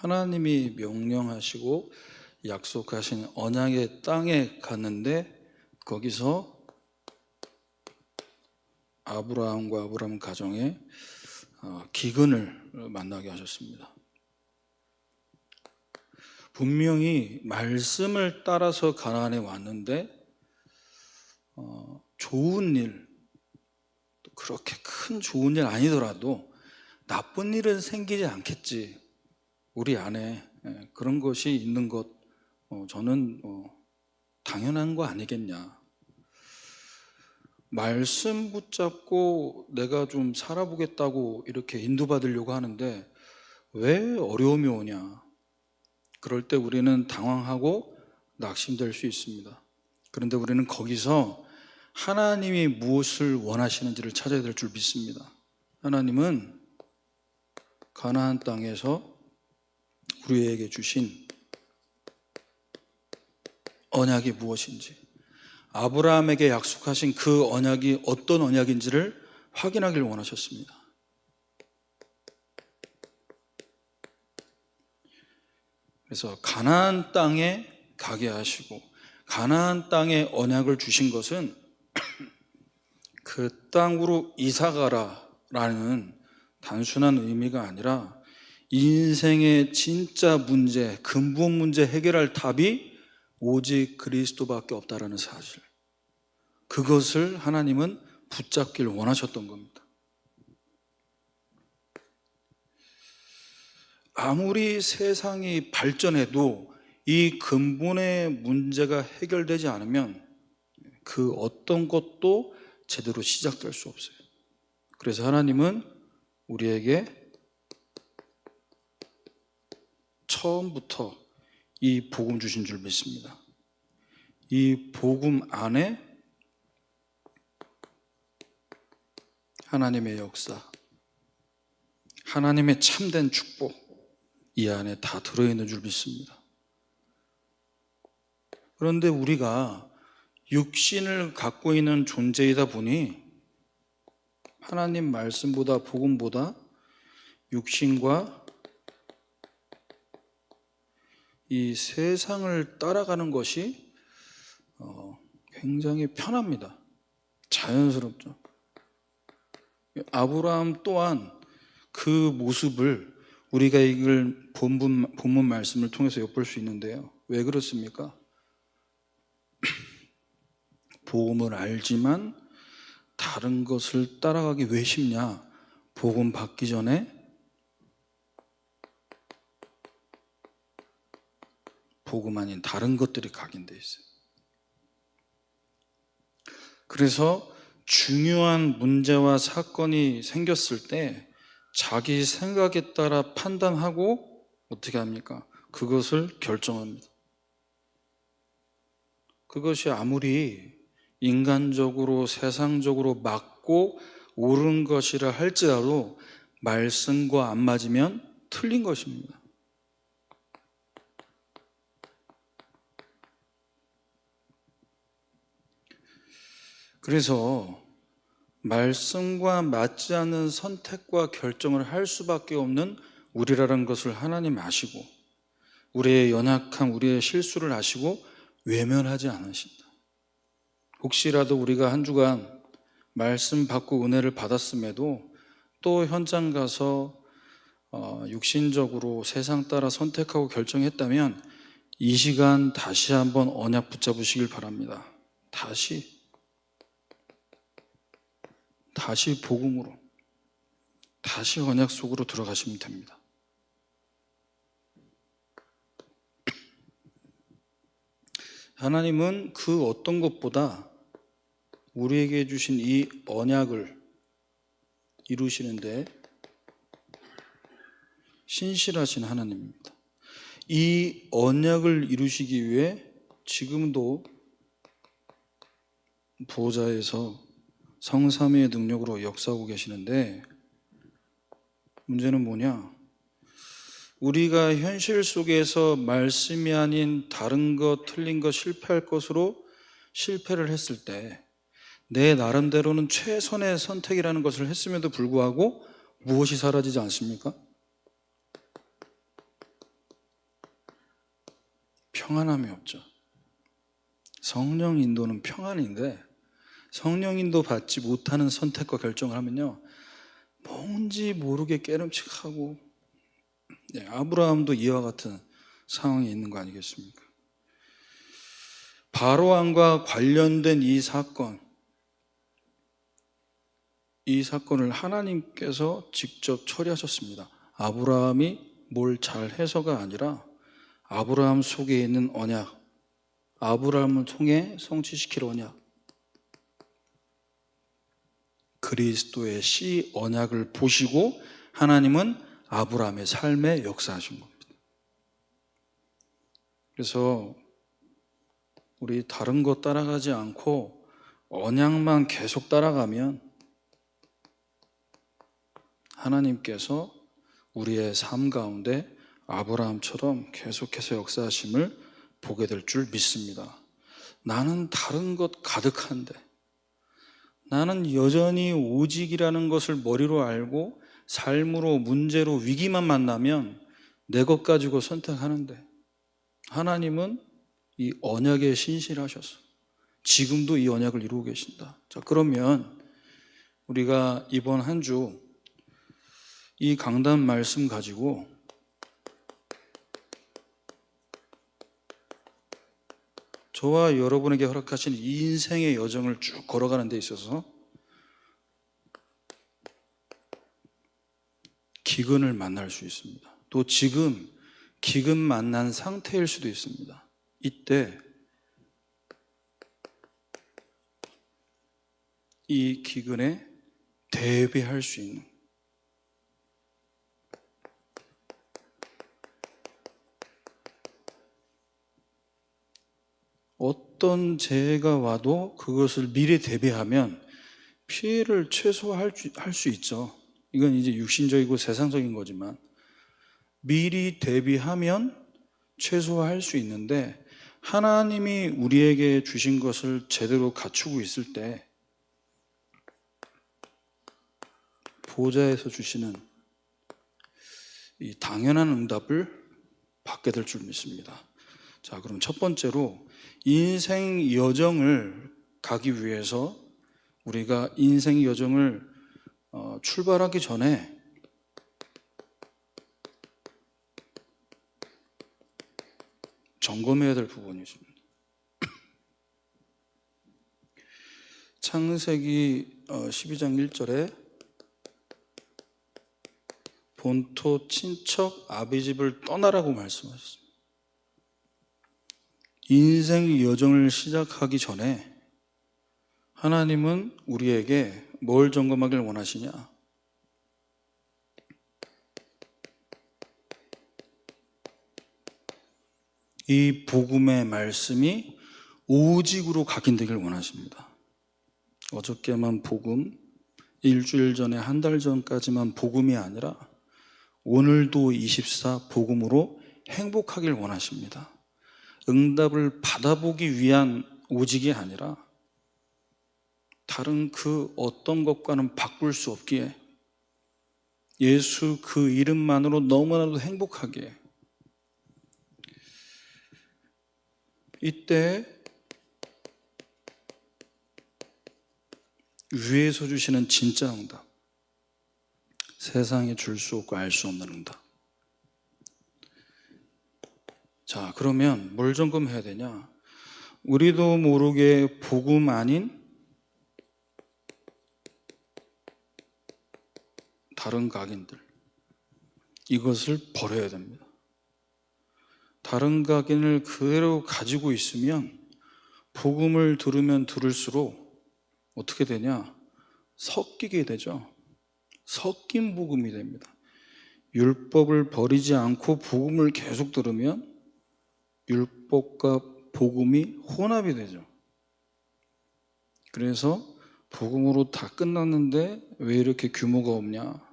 하나님이 명령하시고 약속하신 언약의 땅에 갔는데 거기서 아브라함과 아브라함 가정에 기근을 만나게 하셨습니다. 분명히 말씀을 따라서 가나안에 왔는데 좋은 일, 그렇게 큰 좋은 일 아니더라도 나쁜 일은 생기지 않겠지, 우리 안에 그런 것이 있는 것 저는 당연한 거 아니겠냐. 말씀 붙잡고 내가 좀 살아보겠다고 이렇게 인도받으려고 하는데 왜 어려움이 오냐. 그럴 때 우리는 당황하고 낙심될 수 있습니다. 그런데 우리는 거기서 하나님이 무엇을 원하시는지를 찾아야 될 줄 믿습니다. 하나님은 가나안 땅에서 우리에게 주신 언약이 무엇인지, 아브라함에게 약속하신 그 언약이 어떤 언약인지를 확인하길 원하셨습니다. 그래서 가나안 땅에 가게 하시고 가나안 땅에 언약을 주신 것은 그 땅으로 이사가라라는 단순한 의미가 아니라 인생의 진짜 문제, 근본 문제 해결할 답이 오직 그리스도밖에 없다라는 사실, 그것을 하나님은 붙잡기를 원하셨던 겁니다. 아무리 세상이 발전해도 이 근본의 문제가 해결되지 않으면 그 어떤 것도 제대로 시작될 수 없어요. 그래서 하나님은 우리에게 처음부터 이 복음 주신 줄 믿습니다. 이 복음 안에 하나님의 역사, 하나님의 참된 축복, 이 안에 다 들어있는 줄 믿습니다. 그런데 우리가 육신을 갖고 있는 존재이다 보니 하나님 말씀보다 복음보다 육신과 이 세상을 따라가는 것이 굉장히 편합니다. 자연스럽죠. 아브라함 또한 그 모습을 우리가 이걸 본문 말씀을 통해서 엿볼 수 있는데요. 왜 그렇습니까? 복음을 알지만 다른 것을 따라가기 왜 쉽냐? 복음 받기 전에 복음 아닌 다른 것들이 각인되어 있어요. 그래서 중요한 문제와 사건이 생겼을 때 자기 생각에 따라 판단하고 어떻게 합니까? 그것을 결정합니다. 그것이 아무리 인간적으로 세상적으로 맞고 옳은 것이라 할지라도 말씀과 안 맞으면 틀린 것입니다. 그래서 말씀과 맞지 않는 선택과 결정을 할 수밖에 없는 우리라는 것을 하나님 아시고 우리의 연약함, 우리의 실수를 아시고 외면하지 않으신다. 혹시라도 우리가 한 주간 말씀 받고 은혜를 받았음에도 또 현장 가서 육신적으로 세상 따라 선택하고 결정했다면 이 시간 다시 한번 언약 붙잡으시길 바랍니다. 다시 복음으로, 다시 언약 속으로 들어가시면 됩니다. 하나님은 그 어떤 것보다 우리에게 주신 이 언약을 이루시는데 신실하신 하나님입니다. 이 언약을 이루시기 위해 지금도 보좌에서 성삼위의 능력으로 역사하고 계시는데 문제는 뭐냐? 우리가 현실 속에서 말씀이 아닌 다른 것, 틀린 것, 실패할 것으로 실패를 했을 때 내 나름대로는 최선의 선택이라는 것을 했음에도 불구하고 무엇이 사라지지 않습니까? 평안함이 없죠. 성령 인도는 평안인데 성령 인도 받지 못하는 선택과 결정을 하면요, 뭔지 모르게 깨름칙하고, 아브라함도 이와 같은 상황에 있는 거 아니겠습니까? 바로왕과 관련된 이 사건을 하나님께서 직접 처리하셨습니다. 아브라함이 뭘 잘해서가 아니라 아브라함 속에 있는 언약, 아브라함을 통해 성취시킬 언약, 그리스도의 씨 언약을 보시고 하나님은 아브라함의 삶에 역사하신 겁니다. 그래서 우리 다른 거 따라가지 않고 언약만 계속 따라가면 하나님께서 우리의 삶 가운데 아브라함처럼 계속해서 역사하심을 보게 될 줄 믿습니다. 나는 다른 것 가득한데, 나는 여전히 오직이라는 것을 머리로 알고 삶으로 문제로 위기만 만나면 내 것 가지고 선택하는데, 하나님은 이 언약에 신실하셔서 지금도 이 언약을 이루고 계신다. 자, 그러면 우리가 이번 한 주 이 강단 말씀 가지고 저와 여러분에게 허락하신 이 인생의 여정을 쭉 걸어가는 데 있어서 기근을 만날 수 있습니다. 또 지금 기근 만난 상태일 수도 있습니다. 이때 이 기근에 대비할 수 있는, 어떤 재해가 와도 그것을 미리 대비하면 피해를 최소화할 수 있죠. 이건 이제 육신적이고 세상적인 거지만 미리 대비하면 최소화할 수 있는데, 하나님이 우리에게 주신 것을 제대로 갖추고 있을 때 보좌에서 주시는 이 당연한 응답을 받게 될 줄 믿습니다. 자, 그럼 첫 번째로 인생 여정을 가기 위해서 우리가 인생 여정을 출발하기 전에 점검해야 될 부분이 있습니다. 창세기 12장 1절에 본토 친척 아비집을 떠나라고 말씀하셨습니다. 인생 여정을 시작하기 전에 하나님은 우리에게 뭘 점검하길 원하시냐? 이 복음의 말씀이 오직으로 각인되길 원하십니다. 어저께만 복음, 일주일 전에 한 달 전까지만 복음이 아니라 오늘도 24 복음으로 행복하길 원하십니다. 응답을 받아보기 위한 오직이 아니라 다른 그 어떤 것과는 바꿀 수 없기에 예수 그 이름만으로 너무나도 행복하게, 이때 위에서 주시는 진짜 응답, 세상에 줄 수 없고 알 수 없는 응답. 자, 그러면 뭘 점검해야 되냐? 우리도 모르게 복음 아닌 다른 각인들, 이것을 버려야 됩니다. 다른 각인을 그대로 가지고 있으면 복음을 들으면 들을수록 어떻게 되냐? 섞이게 되죠. 섞인 복음이 됩니다. 율법을 버리지 않고 복음을 계속 들으면 율법과 복음이 혼합이 되죠. 그래서 복음으로 다 끝났는데 왜 이렇게 규모가 없냐?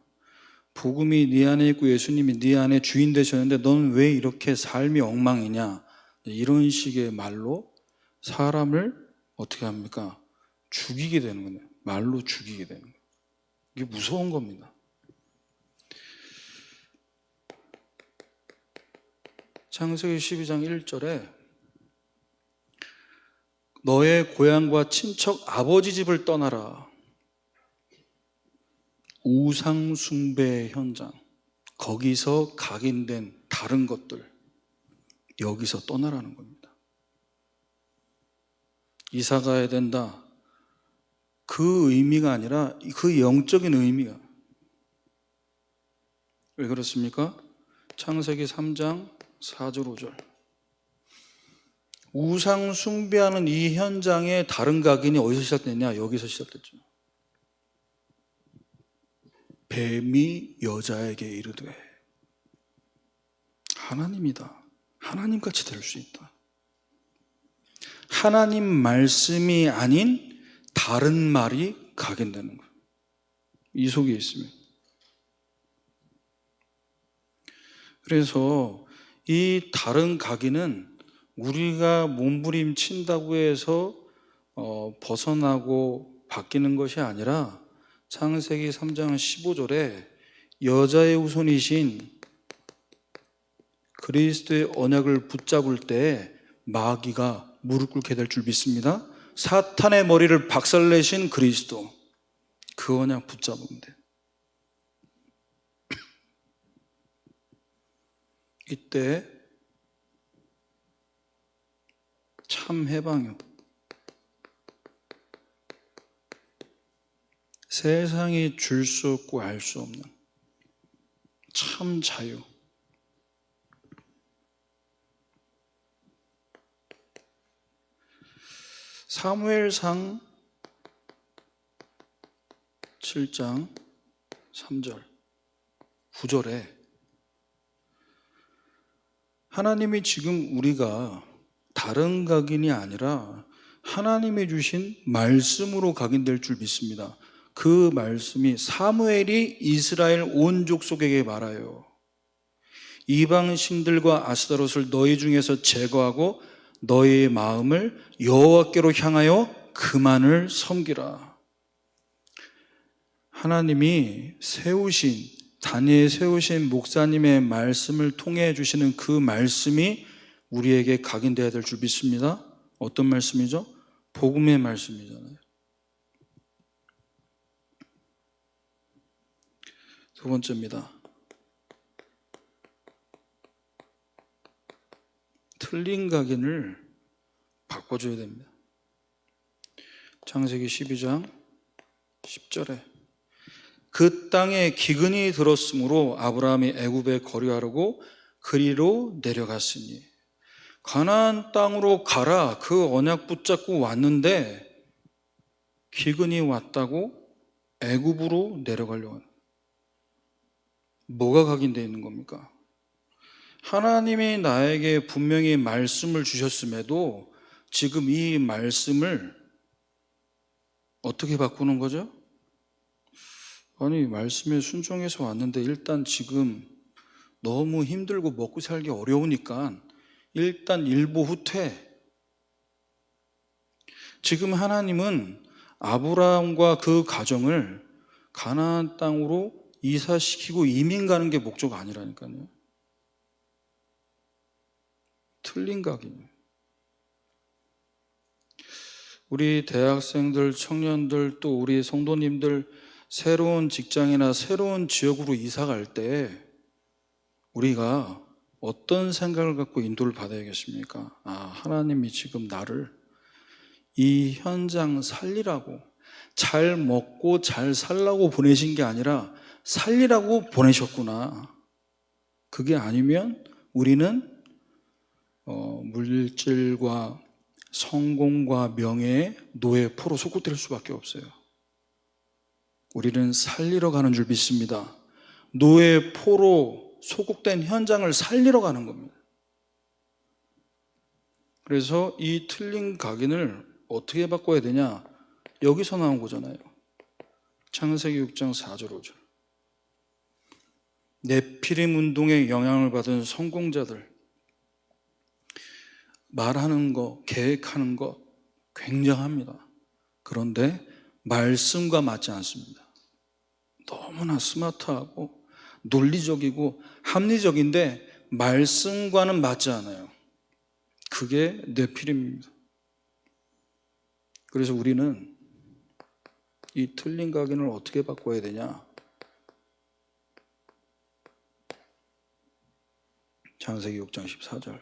복음이 네 안에 있고 예수님이 네 안에 주인 되셨는데 너는 왜 이렇게 삶이 엉망이냐? 이런 식의 말로 사람을 어떻게 합니까? 죽이게 되는 거예요. 말로 죽이게 되는 거예요. 이게 무서운 겁니다. 창세기 12장 1절에 너의 고향과 친척 아버지 집을 떠나라. 우상 숭배 현장, 거기서 각인된 다른 것들, 여기서 떠나라는 겁니다. 이사 가야 된다. 그 의미가 아니라 그 영적인 의미가. 왜 그렇습니까? 창세기 3장 4절 5절. 우상 숭배하는 이 현장의 다른 각인이 어디서 시작됐냐? 여기서 시작됐죠. 뱀이 여자에게 이르되, 하나님이다. 하나님같이 될 수 있다. 하나님 말씀이 아닌 다른 말이 각인되는 거예요. 이 속에 있으면. 그래서 이 다른 각인은 우리가 몸부림친다고 해서 벗어나고 바뀌는 것이 아니라 창세기 3장 15절에 여자의 후손이신 그리스도의 언약을 붙잡을 때 마귀가 무릎 꿇게 될 줄 믿습니다. 사탄의 머리를 박살내신 그리스도, 그 언약 붙잡으면 돼. 이때 참 해방이요. 세상이 줄 수 없고 알 수 없는 참 자유. 사무엘상 7장 3절 9절에 하나님이 지금 우리가 다른 각인이 아니라 하나님이 주신 말씀으로 각인될 줄 믿습니다. 그 말씀이 사무엘이 이스라엘 온 족속에게 말하여 이방 신들과 아스타롯을 너희 중에서 제거하고 너희의 마음을 여호와께로 향하여 그만을 섬기라. 하나님이 세우신, 다니엘 세우신 목사님의 말씀을 통해 주시는 그 말씀이 우리에게 각인되어야 될 줄 믿습니다. 어떤 말씀이죠? 복음의 말씀이잖아요. 두 번째입니다. 틀린 각인을 바꿔줘야 됩니다. 창세기 12장 10절에 그 땅에 기근이 들었으므로 아브라함이 애굽에 거류하려고 그리로 내려갔으니, 가나안 땅으로 가라, 그 언약 붙잡고 왔는데 기근이 왔다고 애굽으로 내려가려고 하는. 뭐가 각인되어 있는 겁니까? 하나님이 나에게 분명히 말씀을 주셨음에도 지금 이 말씀을 어떻게 바꾸는 거죠? 아니, 말씀에 순종해서 왔는데 일단 지금 너무 힘들고 먹고 살기 어려우니까 일단 일보 후퇴. 지금 하나님은 아브라함과 그 가정을 가나안 땅으로 이사시키고 이민 가는 게 목적 아니라니까요. 틀린 각이에요. 우리 대학생들, 청년들, 또 우리 성도님들 새로운 직장이나 새로운 지역으로 이사 갈 때 우리가 어떤 생각을 갖고 인도를 받아야겠습니까? 하나님이 지금 나를 이 현장 살리라고, 잘 먹고 잘 살라고 보내신 게 아니라 살리라고 보내셨구나. 그게 아니면 우리는 물질과 성공과 명예의 노예 포로 소구될 수밖에 없어요. 우리는 살리러 가는 줄 믿습니다. 노예 포로 소국된 현장을 살리러 가는 겁니다. 그래서 이 틀린 각인을 어떻게 바꿔야 되냐? 여기서 나온 거잖아요. 창세기 6장 4절 5절. 네피림 운동에 영향을 받은 성공자들, 말하는 거, 계획하는 거 굉장합니다. 그런데 말씀과 맞지 않습니다. 너무나 스마트하고 논리적이고 합리적인데 말씀과는 맞지 않아요. 그게 네피림입니다. 그래서 우리는 이 틀린 각인을 어떻게 바꿔야 되냐? 창세기 6장 14절.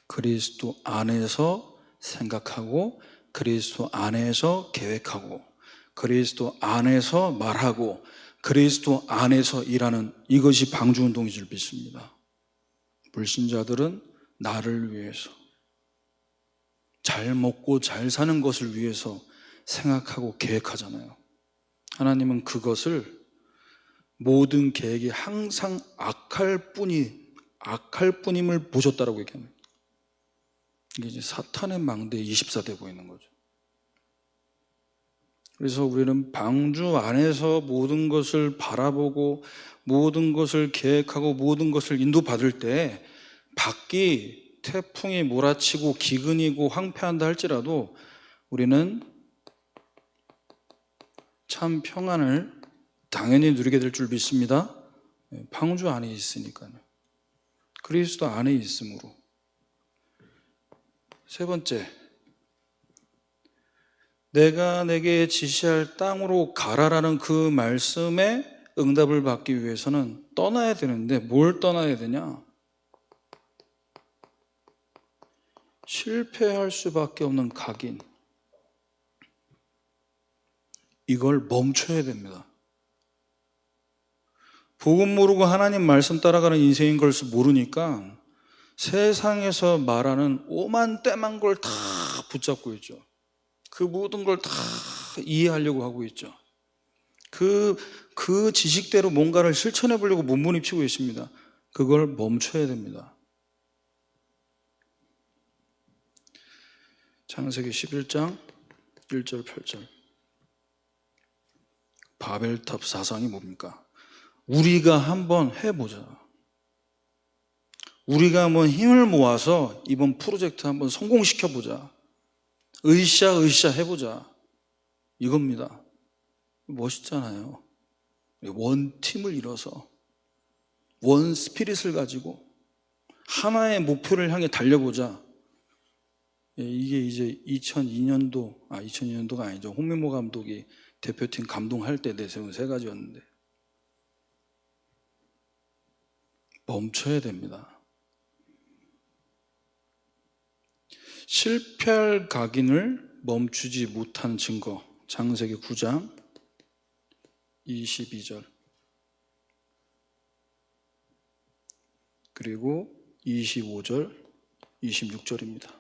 그리스도 안에서 생각하고, 그리스도 안에서 계획하고, 그리스도 안에서 말하고, 그리스도 안에서 일하는, 이것이 방주운동인 줄 믿습니다. 불신자들은 나를 위해서, 잘 먹고 잘 사는 것을 위해서 생각하고 계획하잖아요. 하나님은 그것을, 모든 계획이 항상 악할 뿐임을 보셨다라고 얘기합니다. 이게 이제 사탄의 망대에 24되고 있는 거죠. 그래서 우리는 방주 안에서 모든 것을 바라보고, 모든 것을 계획하고, 모든 것을 인도받을 때, 밖이 태풍이 몰아치고 기근이고 황폐한다 할지라도 우리는 참 평안을 당연히 누리게 될 줄 믿습니다. 방주 안에 있으니까요. 그리스도 안에 있으므로. 세 번째, 내가 내게 지시할 땅으로 가라라는 그 말씀에 응답을 받기 위해서는 떠나야 되는데, 뭘 떠나야 되냐? 실패할 수밖에 없는 각인, 이걸 멈춰야 됩니다. 복음 모르고 하나님 말씀 따라가는 인생인 걸 모르니까 세상에서 말하는 오만때만 걸 다 붙잡고 있죠. 그 모든 걸 다 이해하려고 하고 있죠. 그 지식대로 뭔가를 실천해 보려고 몸부림치고 있습니다. 그걸 멈춰야 됩니다. 창세기 11장 1절 8절. 바벨탑 사상이 뭡니까? 우리가 한번 해보자. 우리가 한번 힘을 모아서 이번 프로젝트 한번 성공시켜보자. 으쌰 해보자. 이겁니다. 멋있잖아요. 원팀을 이뤄서 원 스피릿을 가지고 하나의 목표를 향해 달려보자. 이게 이제 2002년도가 아니죠. 홍명보 감독이 대표팀 감동할 때 내세운 세 가지였는데, 멈춰야 됩니다. 실패할 각인을 멈추지 못한 증거, 창세기 9장 22절 그리고 25절 26절입니다.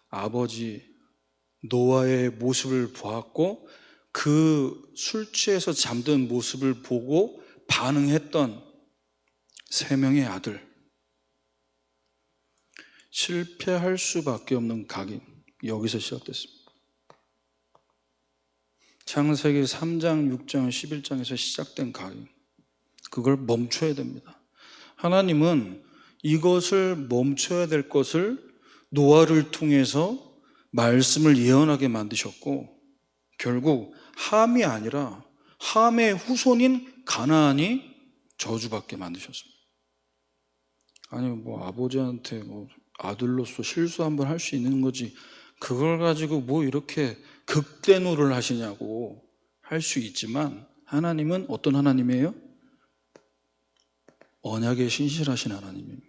아버지 노아의 모습을 보았고, 그 술 취해서 잠든 모습을 보고 반응했던 세 명의 아들. 실패할 수밖에 없는 각인, 여기서 시작됐습니다. 창세기 3장, 6장, 11장에서 시작된 각인, 그걸 멈춰야 됩니다. 하나님은 이것을 멈춰야 될 것을 노아를 통해서 말씀을 예언하게 만드셨고, 결국 함이 아니라 함의 후손인 가나안이 저주받게 만드셨습니다. 아니 뭐 아버지한테 뭐 아들로서 실수 한번 할 수 있는 거지, 그걸 가지고 뭐 이렇게 극대노를 하시냐고 할 수 있지만, 하나님은 어떤 하나님이에요? 언약에 신실하신 하나님입니다.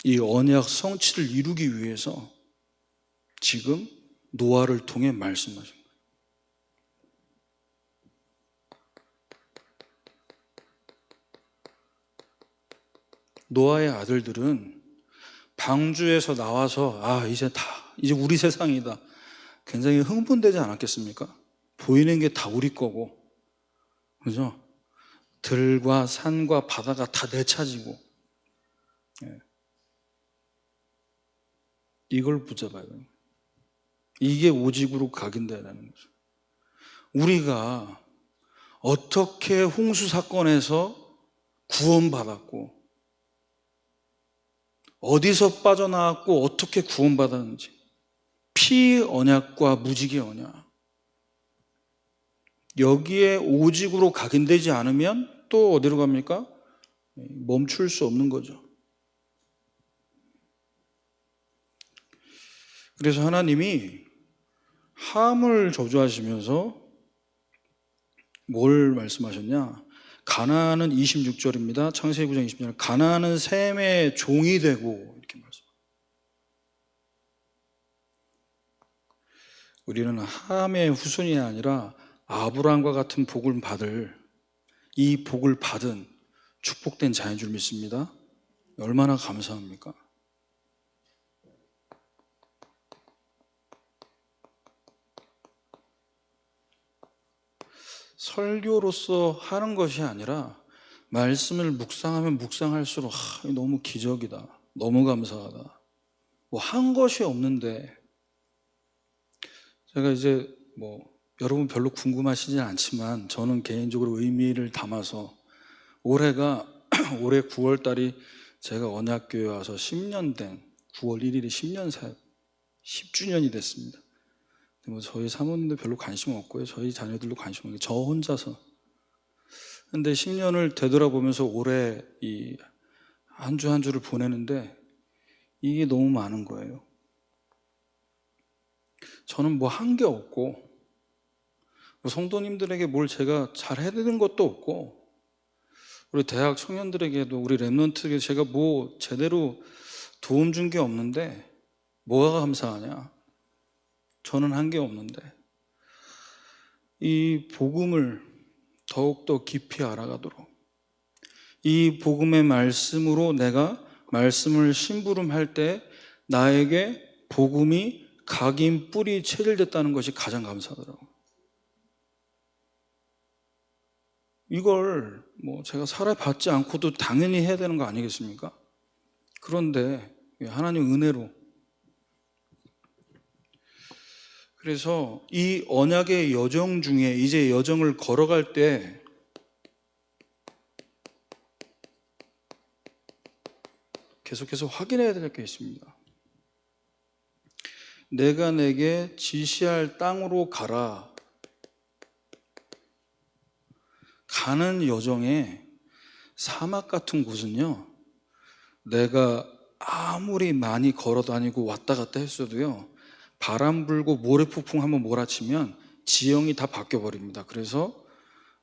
이 언약 성취를 이루기 위해서 지금 노아를 통해 말씀하신 거예요. 노아의 아들들은 방주에서 나와서 이제 우리 세상이다, 굉장히 흥분되지 않았겠습니까? 보이는 게 다 우리 거고, 그죠? 들과 산과 바다가 다 내 차지고. 이걸 붙잡아야 돼요. 이게 오직으로 각인되라는 거죠. 우리가 어떻게 홍수 사건에서 구원받았고, 어디서 빠져나왔고, 어떻게 구원받았는지, 피 언약과 무지개 언약, 여기에 오직으로 각인되지 않으면 또 어디로 갑니까? 멈출 수 없는 거죠. 그래서 하나님이 함을 저주하시면서 뭘 말씀하셨냐? 가나안은 26절입니다. 창세기 9장 20절. 가나안은 셈의 종이 되고, 이렇게 말씀. 우리는 함의 후손이 아니라 아브라함과 같은 복을 받을, 이 복을 받은 축복된 자인 줄 믿습니다. 얼마나 감사합니까? 설교로서 하는 것이 아니라 말씀을 묵상하면 묵상할수록 너무 기적이다, 너무 감사하다. 뭐 한 것이 없는데, 제가 이제 여러분 별로 궁금하시진 않지만 저는 개인적으로 의미를 담아서 올해가 올해 9월 달이 제가 언약교회 와서 10년 된 9월 1일이 10주년이 됐습니다. 저희 사모님도 별로 관심 없고요, 저희 자녀들도 관심 없고 저 혼자서. 근데 10년을 되돌아보면서 올해 이 한 주 한 주를 보내는데 이게 너무 많은 거예요. 저는 뭐 한 게 없고, 성도님들에게 뭘 제가 잘 해드린 것도 없고, 우리 대학 청년들에게도, 우리 랩런트에게 제가 뭐 제대로 도움 준 게 없는데 뭐가 감사하냐? 저는 한 게 없는데, 이 복음을 더욱더 깊이 알아가도록, 이 복음의 말씀으로 내가 말씀을 심부름할 때 나에게 복음이 각인 뿌리 체질됐다는 것이 가장 감사하더라고요. 이걸 제가 살아봤지 않고도 당연히 해야 되는 거 아니겠습니까? 그런데 하나님 은혜로, 그래서 이 언약의 여정 중에 이제 여정을 걸어갈 때 계속해서 확인해야 될 게 있습니다. 내가 내게 지시할 땅으로 가라. 가는 여정에 사막 같은 곳은요, 내가 아무리 많이 걸어 다니고 왔다 갔다 했어도요, 바람 불고 모래폭풍 한번 몰아치면 지형이 다 바뀌어 버립니다. 그래서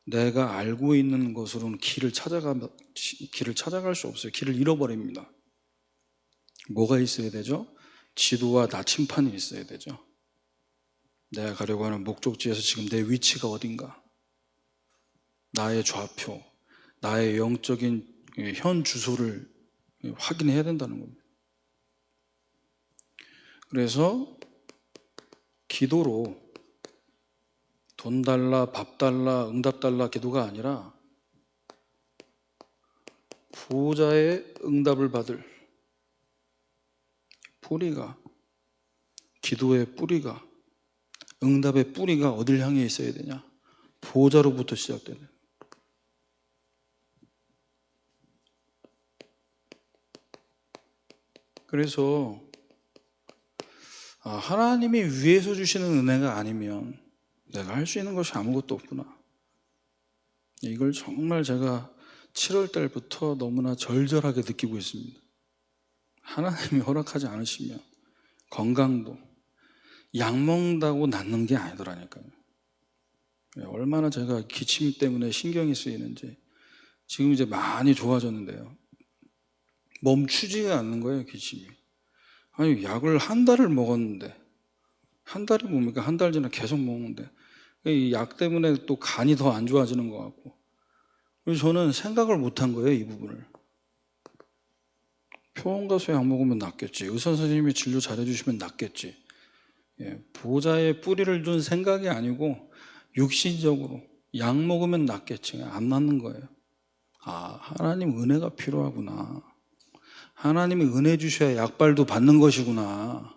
내가 알고 있는 것으로는 길을 찾아갈 수 없어요. 길을 잃어버립니다. 뭐가 있어야 되죠? 지도와 나침판이 있어야 되죠. 내가 가려고 하는 목적지에서 지금 내 위치가 어딘가, 나의 좌표, 나의 영적인 현 주소를 확인해야 된다는 겁니다. 그래서 기도로 돈 달라, 밥 달라, 응답 달라 기도가 아니라 보호자의 응답을 받을 뿌리가, 기도의 뿌리가, 응답의 뿌리가 어딜 향해 있어야 되냐? 보호자로부터 시작되는. 그래서 하나님이 위에서 주시는 은혜가 아니면 내가 할 수 있는 것이 아무것도 없구나. 이걸 정말 제가 7월 달부터 너무나 절절하게 느끼고 있습니다. 하나님이 허락하지 않으시면 건강도 약 먹는다고 낫는 게 아니더라니까요. 얼마나 제가 기침 때문에 신경이 쓰이는지. 지금 이제 많이 좋아졌는데요, 멈추지가 않는 거예요, 기침이. 아니, 약을 한 달을 먹었는데, 한 달이 뭡니까? 한 달 전에 계속 먹는데 이 약 때문에 또 간이 더 안 좋아지는 것 같고. 그래서 저는 생각을 못한 거예요, 이 부분을. 병원 가서 약 먹으면 낫겠지, 의사 선생님이 진료 잘해주시면 낫겠지. 보호자의 뿌리를 둔 생각이 아니고 육신적으로 약 먹으면 낫겠지, 안 낫는 거예요. 하나님 은혜가 필요하구나. 하나님이 은혜 주셔야 약발도 받는 것이구나.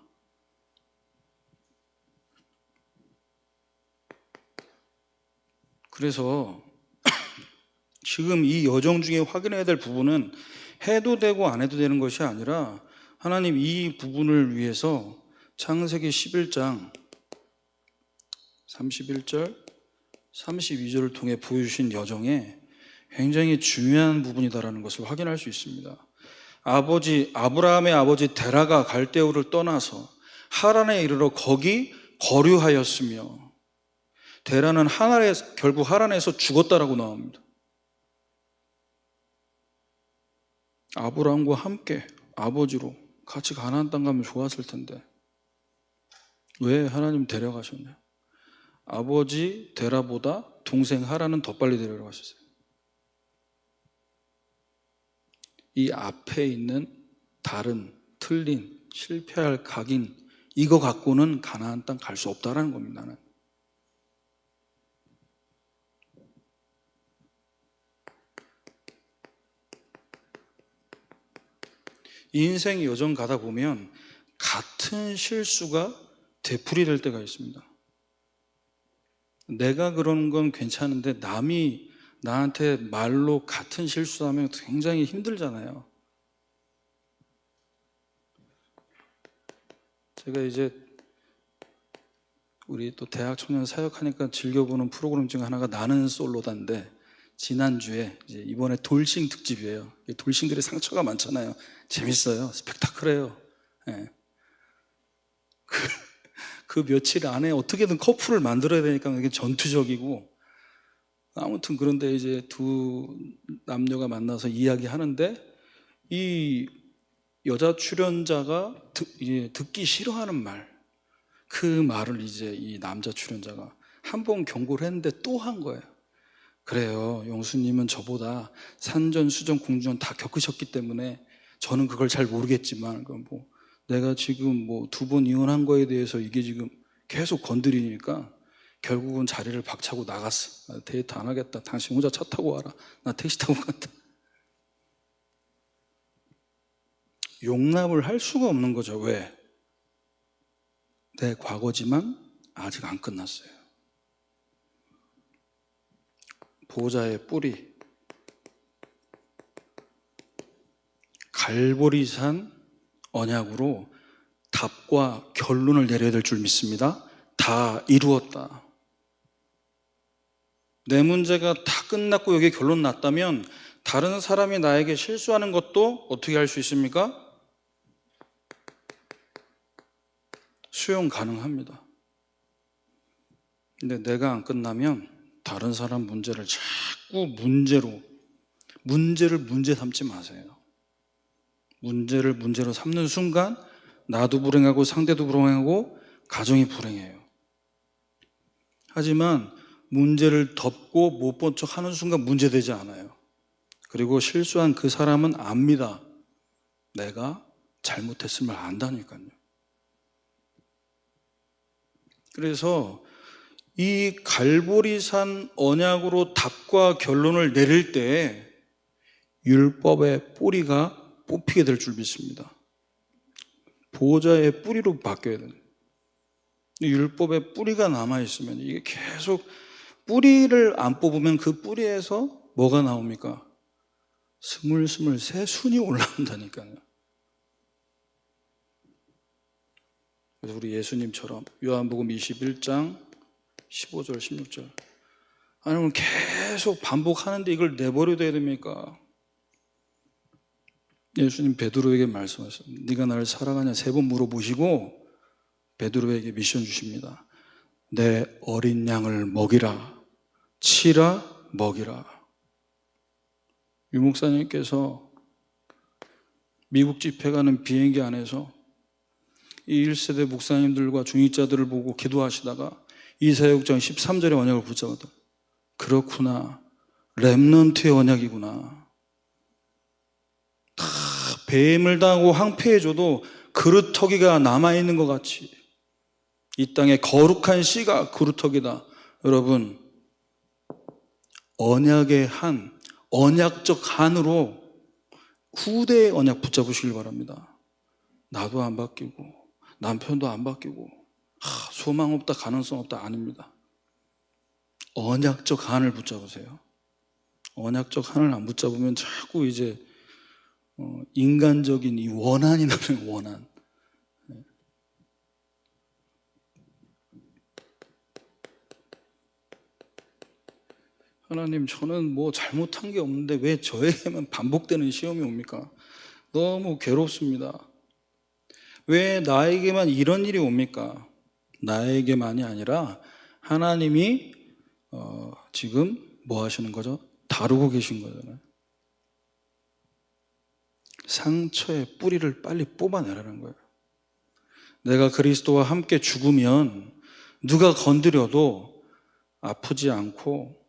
그래서 지금 이 여정 중에 확인해야 될 부분은 해도 되고 안 해도 되는 것이 아니라, 하나님 이 부분을 위해서 창세기 11장 31절 32절을 통해 보여주신 여정에 굉장히 중요한 부분이다라는 것을 확인할 수 있습니다. 아브라함의 아버지 데라가 갈대우를 떠나서 하란에 이르러 거기 거류하였으며, 데라는 결국 하란에서 죽었다라고 나옵니다. 아브라함과 함께 아버지로 같이 가나안 땅 가면 좋았을 텐데 왜 하나님 데려가셨냐? 아버지 데라보다 동생 하란은 더 빨리 데려가셨어요. 이 앞에 있는 다른 틀린 실패할 각인, 이거 갖고는 가나안 땅 갈 수 없다라는 겁니다. 나는. 인생 여정 가다 보면 같은 실수가 되풀이될 때가 있습니다. 내가 그런 건 괜찮은데 남이 나한테 말로 같은 실수하면 굉장히 힘들잖아요. 제가 이제 우리 또 대학 청년 사역하니까 즐겨보는 프로그램 중 하나가 나는 솔로다인데, 지난주에 이제 이번에 돌싱 특집이에요. 돌싱들이 상처가 많잖아요. 재밌어요. 스펙타클해요. 네. 그 며칠 안에 어떻게든 커플을 만들어야 되니까 이게 전투적이고, 아무튼 그런데 이제 두 남녀가 만나서 이야기하는데 이 여자 출연자가 듣기 싫어하는 말, 그 말을 이제 이 남자 출연자가 한 번 경고를 했는데 또 한 거예요. 그래요, 영수님은 저보다 산전수전 공전 다 겪으셨기 때문에 저는 그걸 잘 모르겠지만, 뭐 내가 지금 뭐 2번 이혼한 거에 대해서 이게 지금 계속 건드리니까 결국은 자리를 박차고 나갔어. 나 데이트 안 하겠다. 당신 혼자 차 타고 와라. 나 택시 타고 간다. 용납을 할 수가 없는 거죠. 왜? 내 과거지만 아직 안 끝났어요. 보호자의 뿌리, 갈보리산 언약으로 답과 결론을 내려야 될 줄 믿습니다. 다 이루었다. 내 문제가 다 끝났고 여기 결론 났다면 다른 사람이 나에게 실수하는 것도 어떻게 할 수 있습니까? 수용 가능합니다. 근데 내가 안 끝나면 다른 사람 문제를 자꾸 문제를 문제 삼지 마세요. 문제를 문제로 삼는 순간 나도 불행하고 상대도 불행하고 가정이 불행해요. 하지만 문제를 덮고 못 본 척 하는 순간 문제되지 않아요. 그리고 실수한 그 사람은 압니다. 내가 잘못했음을 안다니까요. 그래서 이 갈보리산 언약으로 답과 결론을 내릴 때 율법의 뿌리가 뽑히게 될 줄 믿습니다. 보호자의 뿌리로 바뀌어야 돼요. 율법의 뿌리가 남아있으면 이게 계속 뿌리를 안 뽑으면 그 뿌리에서 뭐가 나옵니까? 스물스물 새 순이 올라온다니까요. 그래서 우리 예수님처럼 요한복음 21장 15절 16절, 아니 그럼 계속 반복하는데 이걸 내버려둬야 됩니까? 예수님 베드로에게 말씀하셨습니다. 네가 나를 사랑하냐 3번 물어보시고 베드로에게 미션 주십니다. 내 어린 양을 먹이라, 치라, 먹이라. 유 목사님께서 미국 집회 가는 비행기 안에서 이 1세대 목사님들과 중직자들을 보고 기도하시다가 이사야국장 13절의 언약을 붙잡았다. 그렇구나, 렘넌트의 언약이구나. 다 배임을 당하고 황폐해져도 그루터기가 남아있는 것 같이 이 땅에 거룩한 씨가 그루터기다. 여러분, 언약의 한, 언약적 한으로 후대의 언약 붙잡으시길 바랍니다. 나도 안 바뀌고 남편도 안 바뀌고 소망 없다, 가능성 없다, 아닙니다. 언약적 한을 붙잡으세요. 언약적 한을 안 붙잡으면 자꾸 이제 인간적인 이 원한이 나는 원한. 하나님, 저는 뭐 잘못한 게 없는데 왜 저에게만 반복되는 시험이 옵니까? 너무 괴롭습니다. 왜 나에게만 이런 일이 옵니까? 나에게만이 아니라 하나님이 지금 뭐 하시는 거죠? 다루고 계신 거잖아요. 상처의 뿌리를 빨리 뽑아내라는 거예요. 내가 그리스도와 함께 죽으면 누가 건드려도 아프지 않고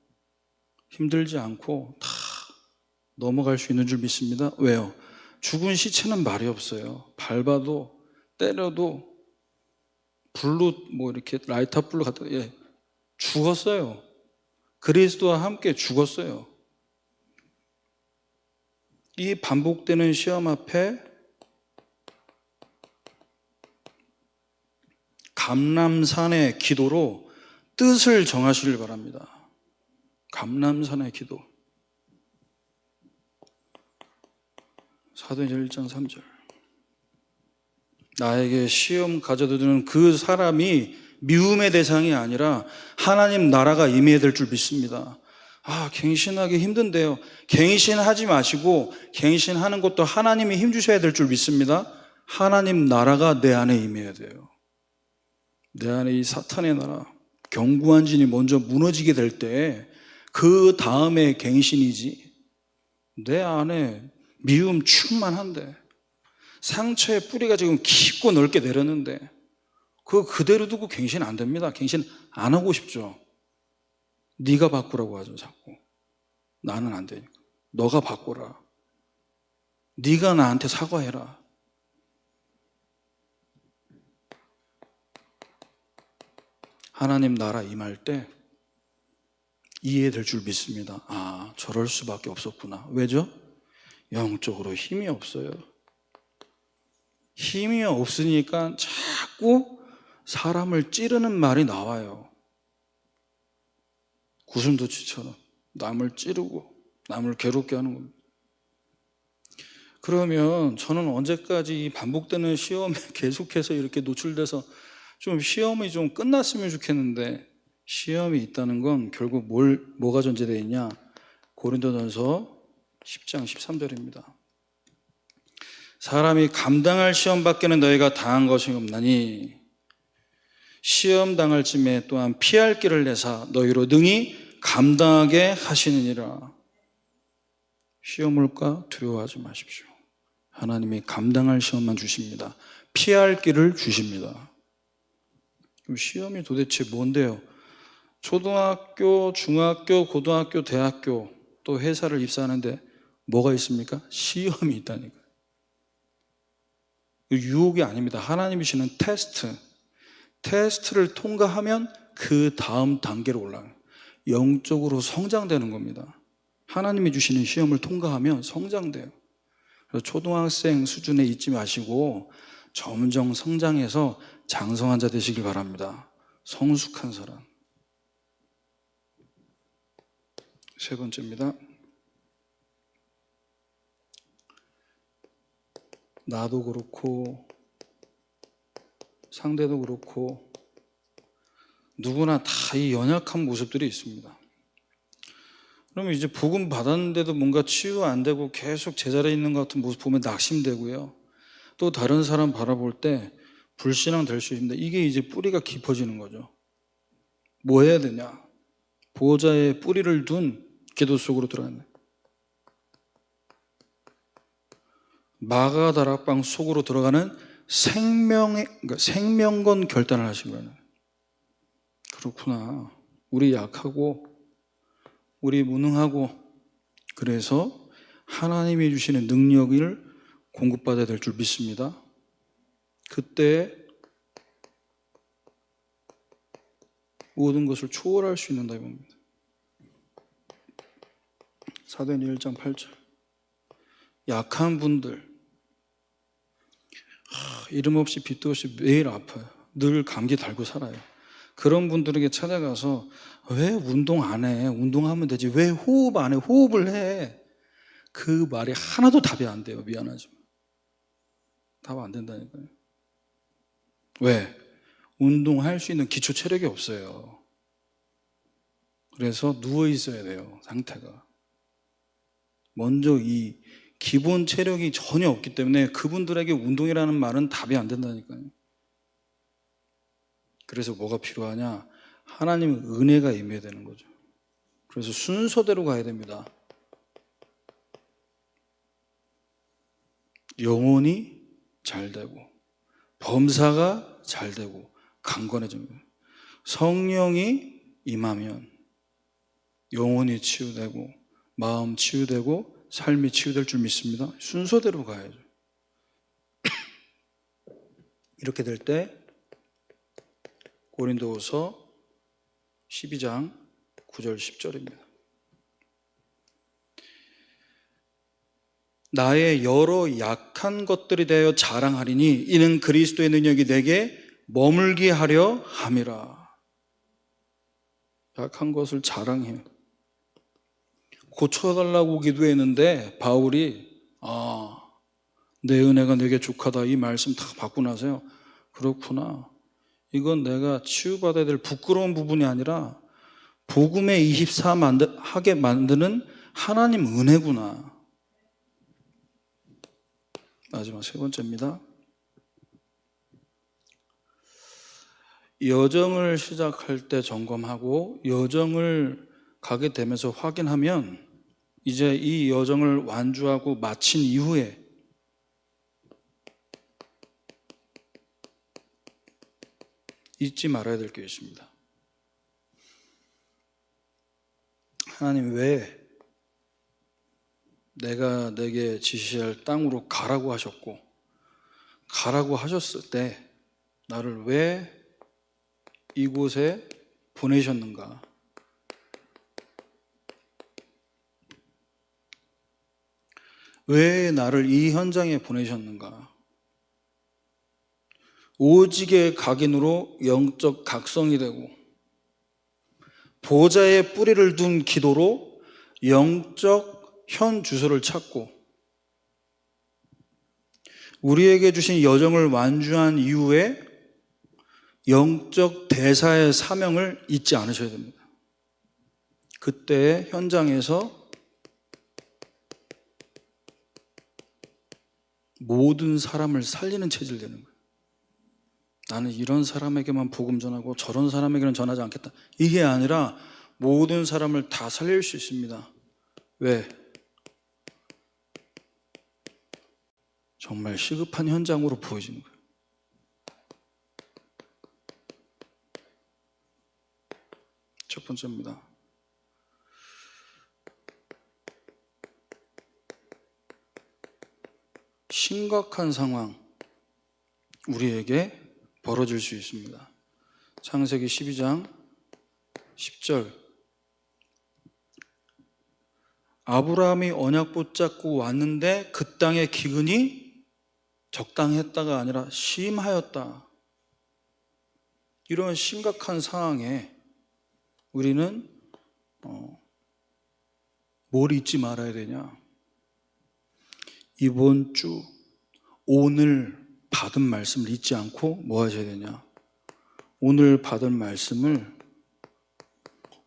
힘들지 않고 다 넘어갈 수 있는 줄 믿습니다. 왜요? 죽은 시체는 말이 없어요. 밟아도 때려도 불로 뭐 이렇게 라이터 불로 갖다 죽었어요. 그리스도와 함께 죽었어요. 이 반복되는 시험 앞에 감람산의 기도로 뜻을 정하시길 바랍니다. 감람산의 기도. 사도행전 1장 3절. 나에게 시험 가져다 그 사람이 미움의 대상이 아니라 하나님 나라가 임해야 될 줄 믿습니다. 갱신하기 힘든데요. 갱신하지 마시고 갱신하는 것도 하나님이 힘주셔야 될 줄 믿습니다. 하나님 나라가 내 안에 임해야 돼요. 내 안에 이 사탄의 나라, 견고한 진이 먼저 무너지게 될 때 그 다음에 갱신이지. 내 안에 미움 충만한데 상처의 뿌리가 지금 깊고 넓게 내렸는데 그거 그대로 두고 갱신 안 됩니다. 갱신 안 하고 싶죠. 네가 바꾸라고 하죠, 자꾸. 나는 안 되니까. 너가 바꾸라. 네가 나한테 사과해라. 하나님 나라 임할 때 이해될 줄 믿습니다. 저럴 수밖에 없었구나. 왜죠? 영적으로 힘이 없어요. 힘이 없으니까 자꾸 사람을 찌르는 말이 나와요. 구슴도치처럼 남을 찌르고 남을 괴롭게 하는 겁니다. 그러면 저는 언제까지 이 반복되는 시험에 계속해서 이렇게 노출돼서 좀 시험이 좀 끝났으면 좋겠는데, 시험이 있다는 건 결국 뭐가 전제되어 있냐? 고린도전서 10장 13절입니다. 사람이 감당할 시험밖에는 너희가 당한 것이 없나니 시험 당할 쯤에 또한 피할 길을 내사 너희로 능히 감당하게 하시느니라. 시험 올까 두려워하지 마십시오. 하나님이 감당할 시험만 주십니다. 피할 길을 주십니다. 그럼 시험이 도대체 뭔데요? 초등학교, 중학교, 고등학교, 대학교 또 회사를 입사하는데 뭐가 있습니까? 시험이 있다니까요. 유혹이 아닙니다. 하나님이 주시는 테스트를 통과하면 그 다음 단계로 올라가요. 영적으로 성장되는 겁니다. 하나님이 주시는 시험을 통과하면 성장돼요. 그래서 초등학생 수준에 있지 마시고 점점 성장해서 장성한 자 되시길 바랍니다. 성숙한 사람. 세 번째입니다. 나도 그렇고 상대도 그렇고 누구나 다 이 연약한 모습들이 있습니다. 그러면 이제 복음 받았는데도 뭔가 치유 안 되고 계속 제자리에 있는 것 같은 모습 보면 낙심되고요. 또 다른 사람 바라볼 때 불신앙 될 수 있습니다. 이게 이제 뿌리가 깊어지는 거죠. 뭐 해야 되냐? 보호자의 뿌리를 둔 기도 속으로 들어가는, 마가다락방 속으로 들어가는 생명건 결단을 하신 거예요. 그렇구나. 우리 약하고 우리 무능하고 그래서 하나님이 주시는 능력을 공급받아야 될 줄 믿습니다. 그때 모든 것을 초월할 수 있는다 이겁니다. 사도행전 1장 8절. 약한 분들, 이름 없이 빚도 없이 매일 아파요. 늘 감기 달고 살아요. 그런 분들에게 찾아가서 왜 운동 안 해? 운동하면 되지. 왜 호흡 안 해? 호흡을 해. 그 말이 하나도 답이 안 돼요. 미안하지만. 답 안 된다니까요. 왜? 운동할 수 있는 기초 체력이 없어요. 그래서 누워 있어야 돼요. 상태가. 먼저 이 기본 체력이 전혀 없기 때문에 그분들에게 운동이라는 말은 답이 안 된다니까요. 그래서 뭐가 필요하냐? 하나님의 은혜가 임해야 되는 거죠. 그래서 순서대로 가야 됩니다. 영혼이 잘 되고 범사가 잘 되고 강건해지는 거예요. 성령이 임하면 영혼이 치유되고 마음 치유되고 삶이 치유될 줄 믿습니다. 순서대로 가야죠. 이렇게 될 때 고린도후서 12장 9절 10절입니다. 나의 여러 약한 것들에 대하여 자랑하리니 이는 그리스도의 능력이 내게 머물게 하려 함이라. 약한 것을 자랑해요. 고쳐달라고 기도했는데 바울이 내 은혜가 내게 족하다 이 말씀 다 받고 나서요, 그렇구나, 이건 내가 치유받아야 될 부끄러운 부분이 아니라 복음에 24하게 만드는 하나님 은혜구나. 마지막 세 번째입니다. 여정을 시작할 때 점검하고 여정을 가게 되면서 확인하면 이제 이 여정을 완주하고 마친 이후에 잊지 말아야 될 게 있습니다. 하나님, 왜 내가 내게 지시할 땅으로 가라고 하셨고 가라고 하셨을 때 나를 왜 이곳에 보내셨는가? 왜 나를 이 현장에 보내셨는가? 오직의 각인으로 영적 각성이 되고 보좌에 뿌리를 둔 기도로 영적 현 주소를 찾고 우리에게 주신 여정을 완주한 이후에 영적 대사의 사명을 잊지 않으셔야 됩니다. 그때 현장에서 모든 사람을 살리는 체질 되는 거예요. 나는 이런 사람에게만 복음 전하고 저런 사람에게는 전하지 않겠다. 이게 아니라 모든 사람을 다 살릴 수 있습니다. 왜? 정말 시급한 현장으로 보여지는 거예요. 첫 번째입니다. 심각한 상황, 우리에게 벌어질 수 있습니다. 창세기 12장 10절, 아브라함이 언약 붙잡고 왔는데 그 땅의 기근이 적당했다가 아니라 심하였다. 이런 심각한 상황에 우리는 뭘 잊지 말아야 되냐? 이번 주 오늘 받은 말씀을 잊지 않고 뭐 하셔야 되냐? 오늘 받은 말씀을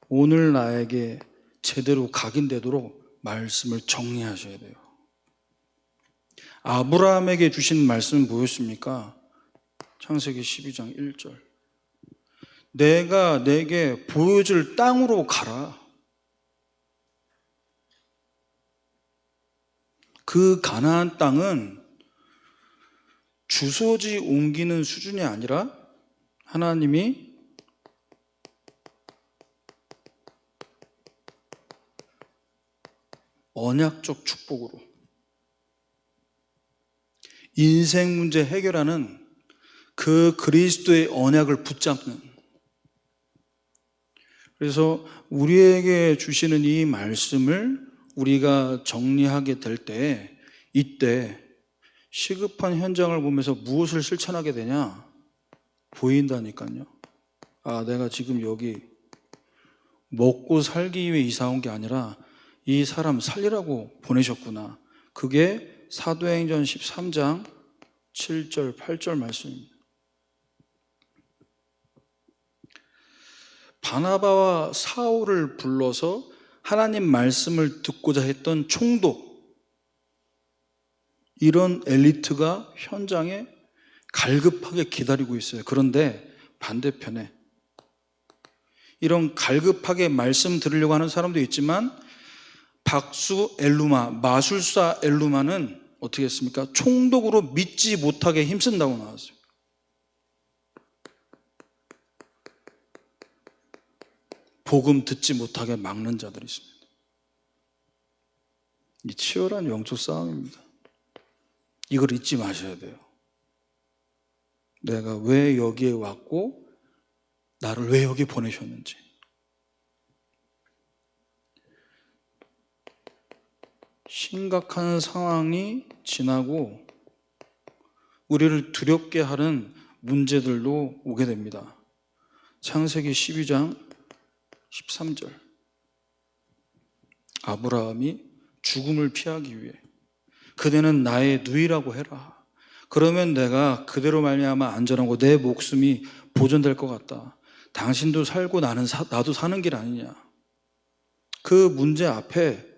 오늘 나에게 제대로 각인되도록 말씀을 정리하셔야 돼요. 아브라함에게 주신 말씀은 뭐였습니까? 창세기 12장 1절, 내가 내게 보여줄 땅으로 가라. 그 가나안 땅은 주소지 옮기는 수준이 아니라 하나님이 언약적 축복으로 인생 문제 해결하는 그 그리스도의 언약을 붙잡는, 그래서 우리에게 주시는 이 말씀을 우리가 정리하게 될 때 이때 시급한 현장을 보면서 무엇을 실천하게 되냐? 보인다니까요. 내가 지금 여기 먹고 살기 위해 이사 온 게 아니라 이 사람 살리라고 보내셨구나. 그게 사도행전 13장 7절 8절 말씀입니다. 바나바와 사울을 불러서 하나님 말씀을 듣고자 했던 총독, 이런 엘리트가 현장에 갈급하게 기다리고 있어요. 그런데 반대편에 이런 갈급하게 말씀 들으려고 하는 사람도 있지만 박수 엘루마, 마술사 엘루마는 어떻게 했습니까? 총독으로 믿지 못하게 힘쓴다고 나왔어요. 복음 듣지 못하게 막는 자들이 있습니다. 이 치열한 영적 싸움입니다. 이걸 잊지 마셔야 돼요. 내가 왜 여기에 왔고 나를 왜 여기 보내셨는지. 심각한 상황이 지나고 우리를 두렵게 하는 문제들도 오게 됩니다. 창세기 12장 13절. 아브라함이 죽음을 피하기 위해 그대는 나의 누이라고 해라. 그러면 내가 그대로 말미암아 안전하고 내 목숨이 보존될 것 같다. 당신도 살고 나도 사는 길 아니냐. 그 문제 앞에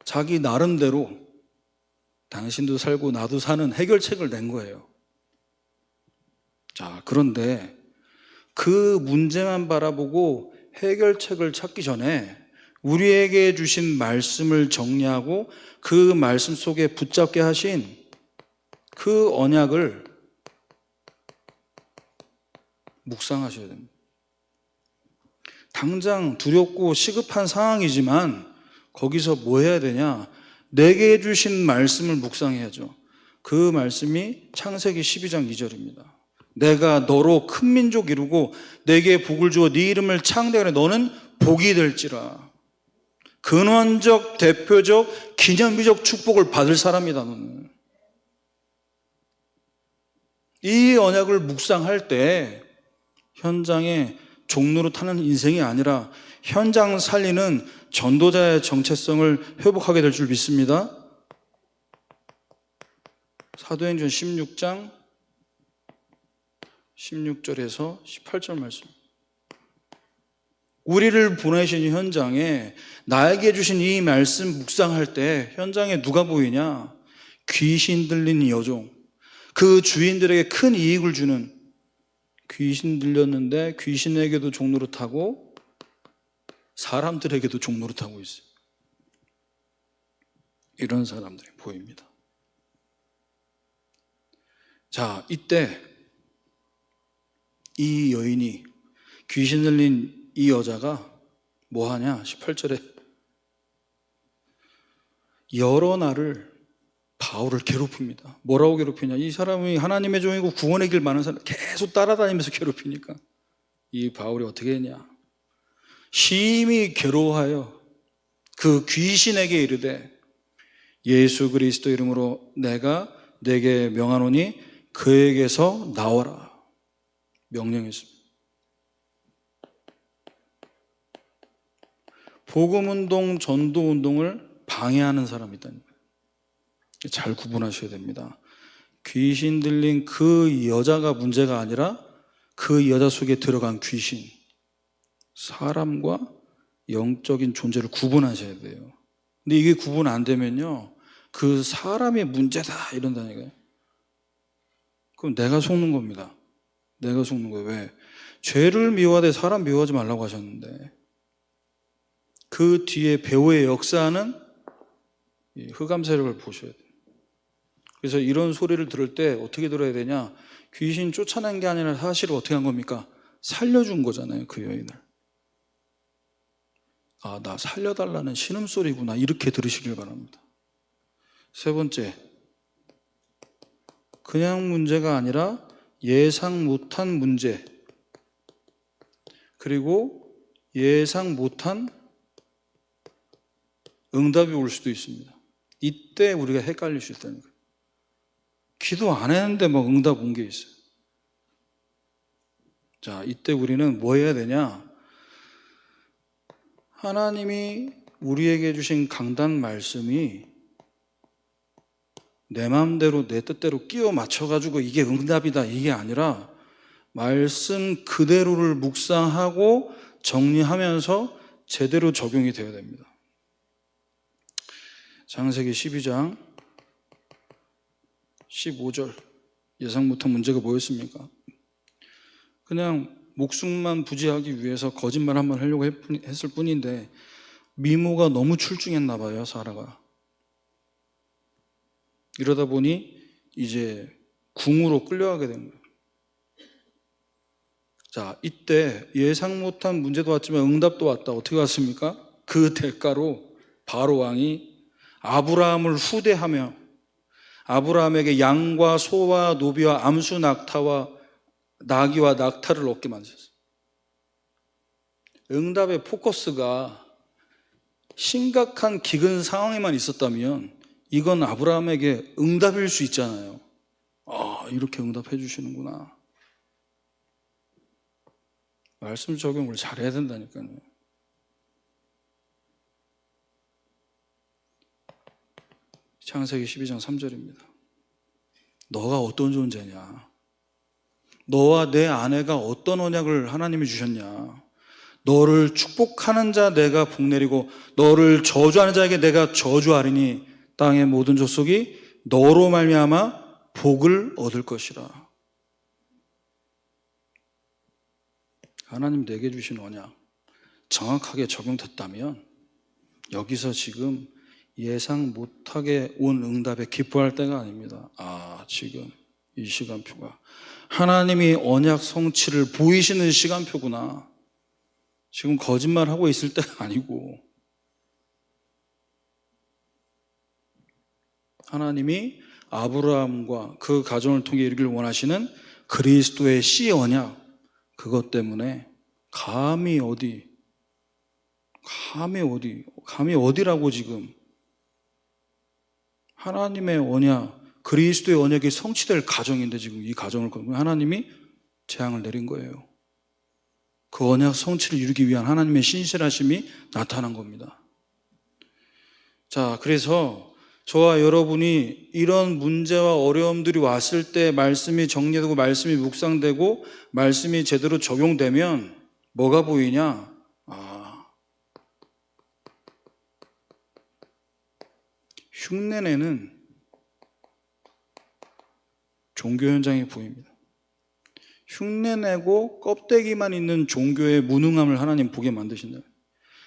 자기 나름대로 당신도 살고 나도 사는 해결책을 낸 거예요. 자, 그런데 그 문제만 바라보고 해결책을 찾기 전에 우리에게 주신 말씀을 정리하고 그 말씀 속에 붙잡게 하신 그 언약을 묵상하셔야 됩니다. 당장 두렵고 시급한 상황이지만 거기서 뭐 해야 되냐? 내게 주신 말씀을 묵상해야죠. 그 말씀이 창세기 12장 2절입니다. 내가 너로 큰 민족 이루고 내게 복을 주어 네 이름을 창대하려 너는 복이 될지라. 근원적, 대표적, 기념비적 축복을 받을 사람이다 너는. 이 언약을 묵상할 때 현장에 종로로 타는 인생이 아니라 현장 살리는 전도자의 정체성을 회복하게 될 줄 믿습니다. 사도행전 16장 16절에서 18절 말씀. 우리를 보내신 현장에 나에게 주신 이 말씀 묵상할 때 현장에 누가 보이냐? 귀신 들린 여종, 그 주인들에게 큰 이익을 주는, 귀신 들렸는데 귀신에게도 종노릇하고 사람들에게도 종노릇하고 있어요. 이런 사람들이 보입니다. 자, 이때 이 여인이, 귀신 들린 이 여자가 뭐 하냐? 18절에 여러 날을 바울을 괴롭힙니다. 뭐라고 괴롭히냐? 이 사람이 하나님의 종이고 구원의 길 많은 사람 계속 따라다니면서 괴롭히니까 이 바울이 어떻게 했냐? 심히 괴로워하여 그 귀신에게 이르되 예수 그리스도 이름으로 내가 내게 명하노니 그에게서 나오라. 명령했습니다. 복음운동, 전도운동을 방해하는 사람이 있다는 거예요. 잘 구분하셔야 됩니다. 귀신 들린 그 여자가 문제가 아니라 그 여자 속에 들어간 귀신, 사람과 영적인 존재를 구분하셔야 돼요. 근데 이게 구분 안 되면요, 그 사람이 문제다 이런다니까요. 그럼 내가 속는 겁니다. 내가 속는 거예요. 왜? 죄를 미워하되 사람 미워하지 말라고 하셨는데 그 뒤에 배후의 역사는 흑암 세력을 보셔야 돼요. 그래서 이런 소리를 들을 때 어떻게 들어야 되냐? 귀신 쫓아낸 게 아니라 사실 어떻게 한 겁니까? 살려준 거잖아요, 그 여인을. 아, 나 살려달라는 신음소리구나, 이렇게 들으시길 바랍니다. 세 번째, 그냥 문제가 아니라 예상 못한 문제, 그리고 예상 못한 응답이 올 수도 있습니다. 이때 우리가 헷갈릴 수 있다는 거예요. 기도 안 했는데 막 응답 온 게 있어요. 자, 이때 우리는 뭐 해야 되냐? 하나님이 우리에게 주신 강단 말씀이 내 마음대로 내 뜻대로 끼워 맞춰가지고 이게 응답이다, 이게 아니라 말씀 그대로를 묵상하고 정리하면서 제대로 적용이 되어야 됩니다. 창세기 12장 15절 예상 못한 문제가 뭐였습니까? 그냥 목숨만 부지하기 위해서 거짓말 한번 하려고 했을 뿐인데 미모가 너무 출중했나 봐요, 사라가. 이러다 보니 이제 궁으로 끌려가게 된 거예요. 자, 이때 예상 못한 문제도 왔지만 응답도 왔다. 어떻게 왔습니까? 그 대가로 바로 왕이 아브라함을 후대하며 아브라함에게 양과 소와 노비와 암수 낙타와 나귀와 낙타를 얻게 만드셨어요. 응답의 포커스가 심각한 기근 상황에만 있었다면 이건 아브라함에게 응답일 수 있잖아요. 아, 이렇게 응답해 주시는구나. 말씀 적용을 잘해야 된다니까요. 창세기 12장 3절입니다. 너가 어떤 존재냐? 너와 내 아내가 어떤 언약을 하나님이 주셨냐? 너를 축복하는 자 내가 복 내리고 너를 저주하는 자에게 내가 저주하리니 땅의 모든 족속이 너로 말미암아 복을 얻을 것이라. 하나님 내게 주신 언약 정확하게 적용됐다면 여기서 지금 예상 못하게 온 응답에 기뻐할 때가 아닙니다. 아, 지금 이 시간표가 하나님이 언약 성취를 보이시는 시간표구나. 지금 거짓말하고 있을 때가 아니고 하나님이 아브라함과 그 가정을 통해 이루기를 원하시는 그리스도의 씨 언약, 그것 때문에 감히 어디라고 지금 하나님의 언약, 그리스도의 언약이 성취될 가정인데 지금 이 가정을 하나님이 재앙을 내린 거예요. 그 언약 성취를 이루기 위한 하나님의 신실하심이 나타난 겁니다. 자, 그래서 저와 여러분이 이런 문제와 어려움들이 왔을 때 말씀이 정리되고 말씀이 묵상되고 말씀이 제대로 적용되면 뭐가 보이냐? 흉내내는 종교 현장이 보입니다. 흉내내고 껍데기만 있는 종교의 무능함을 하나님 보게 만드신다.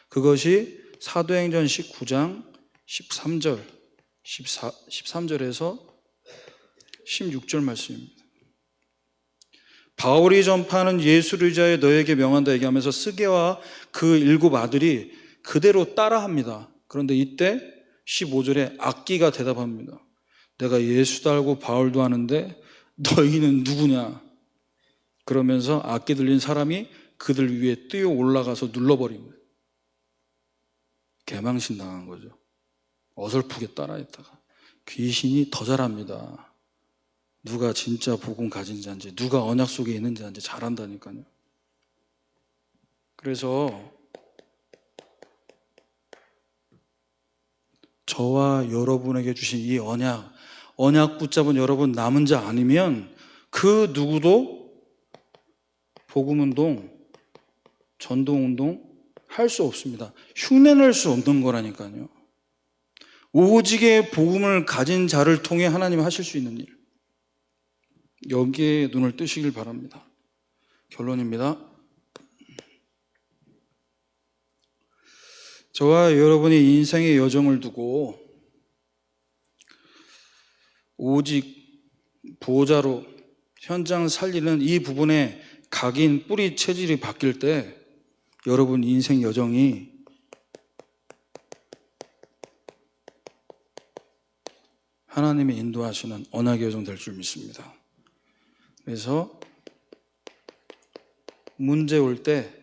그것이 사도행전 19장 13절, 13절에서 16절 말씀입니다. 바울이 전파하는 예수를 위하여 너에게 명한다 얘기하면서 스게와 그 7 아들이 그대로 따라합니다. 그런데 이때 15절에 악기가 대답합니다. 내가 예수도 알고 바울도 아는데 너희는 누구냐? 그러면서 악기 들린 사람이 그들 위에 뛰어 올라가서 눌러버립니다. 개망신 당한 거죠. 어설프게 따라했다가. 귀신이 더 잘합니다. 누가 진짜 복음 가진 자인지, 누가 언약 속에 있는 자인지 잘 안다니까요. 그래서 저와 여러분에게 주신 이 언약 붙잡은 여러분 남은 자 아니면 그 누구도 복음운동, 전도운동 할 수 없습니다. 흉내낼 수 없는 거라니까요. 오직의 복음을 가진 자를 통해 하나님 하실 수 있는 일, 여기에 눈을 뜨시길 바랍니다. 결론입니다. 저와 여러분이 인생의 여정을 두고 오직 보호자로 현장 살리는 이 부분에 각인 뿌리 체질이 바뀔 때 여러분 인생 여정이 하나님이 인도하시는 언약의 여정 될 줄 믿습니다. 그래서 문제 올 때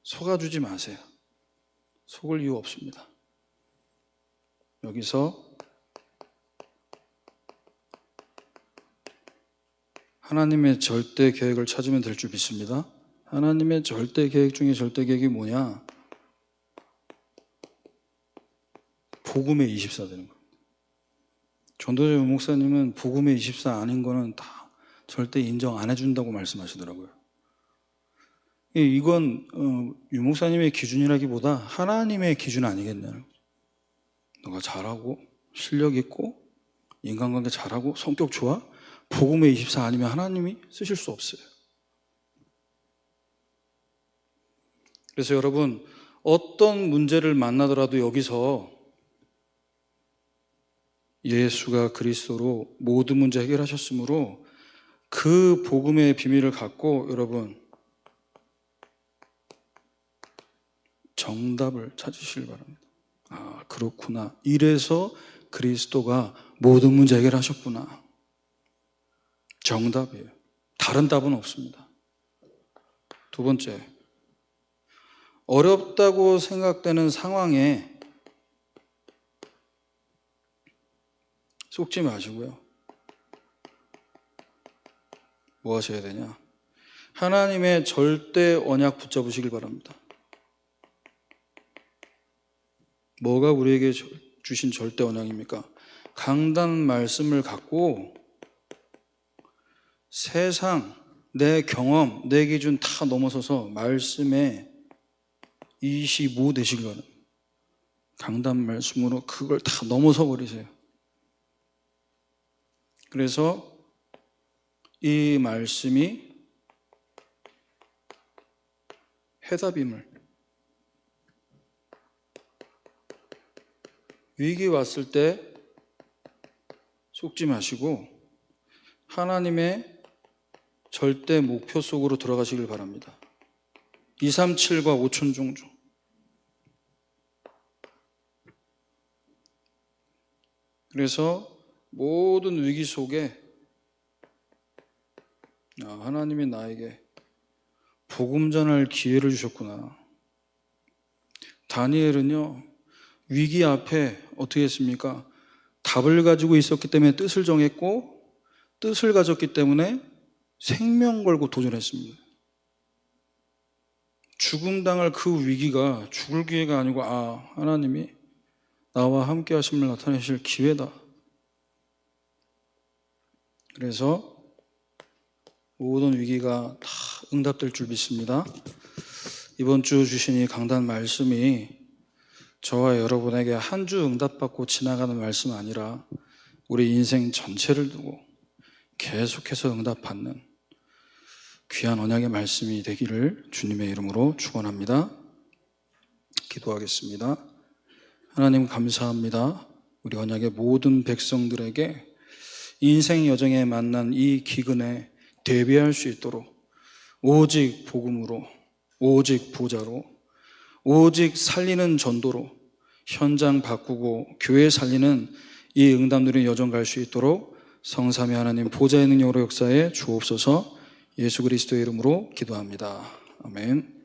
속아주지 마세요. 속을 이유 없습니다. 여기서 하나님의 절대 계획을 찾으면 될 줄 믿습니다. 하나님의 절대 계획 중에 절대 계획이 뭐냐? 복음의 24 되는 겁니다. 전도자 목사님은 복음의 24 아닌 거는 다 절대 인정 안 해준다고 말씀하시더라고요. 이건 유 목사님의 기준이라기보다 하나님의 기준 아니겠냐는 거죠. 너가 잘하고 실력 있고 인간관계 잘하고 성격 좋아? 복음의 24 아니면 하나님이 쓰실 수 없어요. 그래서 여러분, 어떤 문제를 만나더라도 여기서 예수가 그리스도로 모든 문제 해결하셨으므로 그 복음의 비밀을 갖고 여러분 정답을 찾으시길 바랍니다. 아, 그렇구나. 이래서 그리스도가 모든 문제 해결하셨구나. 정답이에요. 다른 답은 없습니다. 두 번째, 어렵다고 생각되는 상황에 속지 마시고요. 뭐 하셔야 되냐? 하나님의 절대 언약 붙잡으시길 바랍니다. 뭐가 우리에게 주신 절대 언약입니까? 강단 말씀을 갖고 세상, 내 경험, 내 기준 다 넘어서서 말씀에 25 되시길 바랍니다. 강단 말씀으로 그걸 다 넘어서 버리세요. 그래서 이 말씀이 해답임을, 위기 왔을 때 속지 마시고 하나님의 절대 목표 속으로 들어가시길 바랍니다. 237과 5천 종족. 그래서 모든 위기 속에 하나님이 나에게 복음 전할 기회를 주셨구나. 다니엘은요, 위기 앞에 어떻게 했습니까? 답을 가지고 있었기 때문에 뜻을 정했고, 뜻을 가졌기 때문에 생명 걸고 도전했습니다. 죽음 당할 그 위기가 죽을 기회가 아니고, 하나님이 나와 함께 하심을 나타내실 기회다. 그래서 모든 위기가 다 응답될 줄 믿습니다. 이번 주 주신 이 강단 말씀이 저와 여러분에게 한 주 응답받고 지나가는 말씀 아니라 우리 인생 전체를 두고 계속해서 응답받는 귀한 언약의 말씀이 되기를 주님의 이름으로 축원합니다. 기도하겠습니다. 하나님 감사합니다. 우리 언약의 모든 백성들에게 인생 여정에 만난 이 기근에 대비할 수 있도록 오직 복음으로, 오직 보좌로, 오직 살리는 전도로 현장 바꾸고 교회 살리는 이 응답 누린 여정 갈 수 있도록 성삼위 하나님 보좌의 능력으로 역사해 주옵소서. 예수 그리스도의 이름으로 기도합니다. 아멘.